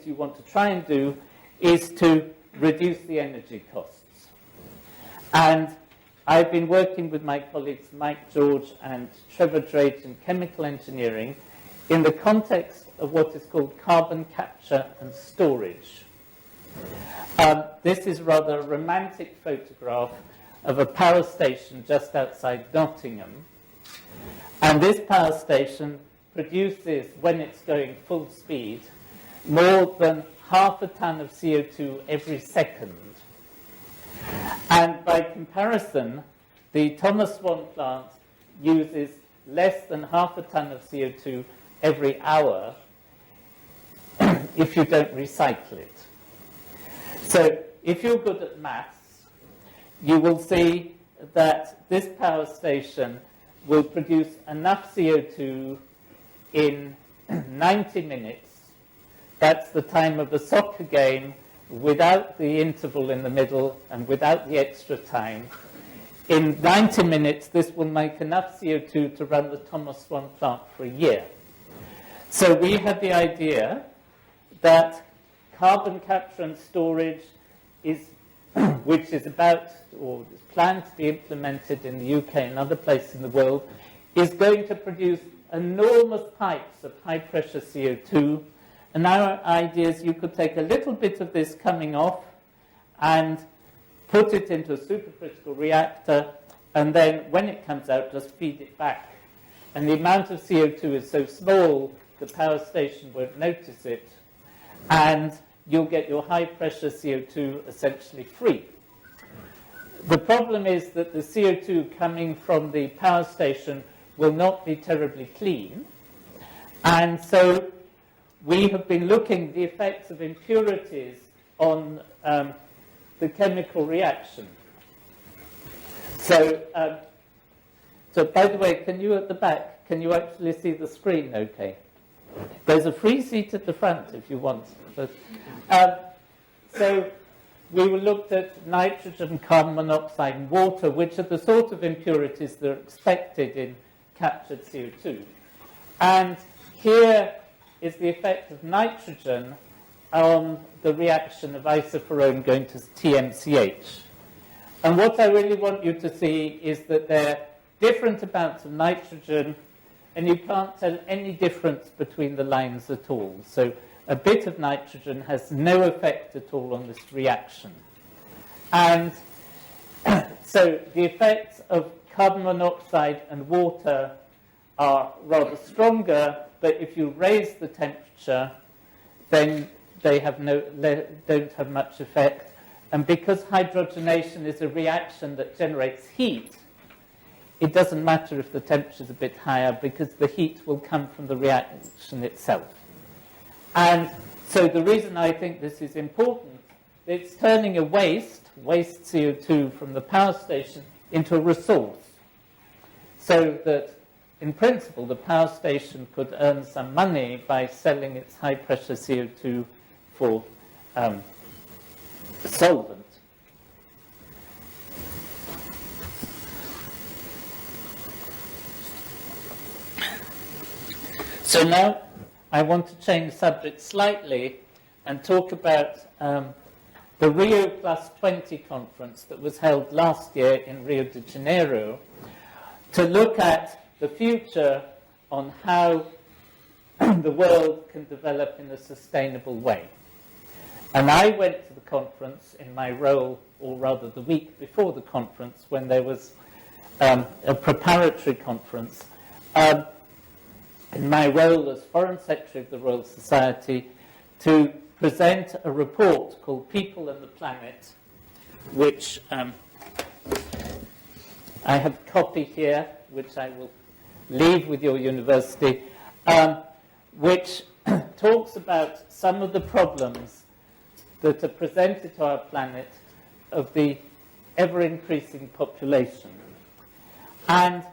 you want to try and do is to reduce the energy costs. And I've been working with my colleagues Mike George and Trevor Drake in chemical engineering in the context of what is called carbon capture and storage. This is rather a romantic photograph of a power station just outside Nottingham. And this power station produces, when it's going full speed, more than half a ton of CO2 every second. And by comparison, the Thomas Swan plant uses less than half a ton of CO2 every hour if you don't recycle it. So if you're good at maths, you will see that this power station will produce enough CO2 in 90 minutes. That's the time of a soccer game without the interval in the middle and without the extra time. In 90 minutes, this will make enough CO2 to run the Thomas Swan plant for a year. So we had the idea that carbon capture and storage is, which is about, or is planned to be implemented in the UK and other places in the world, is going to produce enormous pipes of high-pressure CO2. And our idea is you could take a little bit of this coming off and put it into a supercritical reactor, and then when it comes out, just feed it back. And the amount of CO2 is so small, the power station won't notice it, and you'll get your high-pressure CO2 essentially free. The problem is that the CO2 coming from the power station will not be terribly clean, and so we have been looking at the effects of impurities on the chemical reaction. So, by the way, can you at the back, can you actually see the screen okay? There's a free seat at the front if you want. But, so we looked at nitrogen, carbon monoxide, and water, which are the sort of impurities that are expected in captured CO2. And here is the effect of nitrogen on the reaction of isoferrone going to TMCH. And what I really want you to see is that there are different amounts of nitrogen, and you can't tell any difference between the lines at all. So a bit of nitrogen has no effect at all on this reaction. And so the effects of carbon monoxide and water are rather stronger, but if you raise the temperature, then they don't have much effect. And because hydrogenation is a reaction that generates heat, it doesn't matter if the temperature is a bit higher because the heat will come from the reaction itself. And so the reason I think this is important, it's turning a waste CO2 from the power station into a resource. So that in principle, the power station could earn some money by selling its high-pressure CO2 for solvent. So now I want to change subject slightly and talk about the Rio Plus 20 conference that was held last year in Rio de Janeiro to look at the future on how the world can develop in a sustainable way. And I went to the conference in my role, or rather the week before the conference, when there was a preparatory conference, in my role as Foreign Secretary of the Royal Society, to present a report called People and the Planet, which I have a copy here, which I will leave with your university, which talks about some of the problems that are presented to our planet of the ever-increasing population. And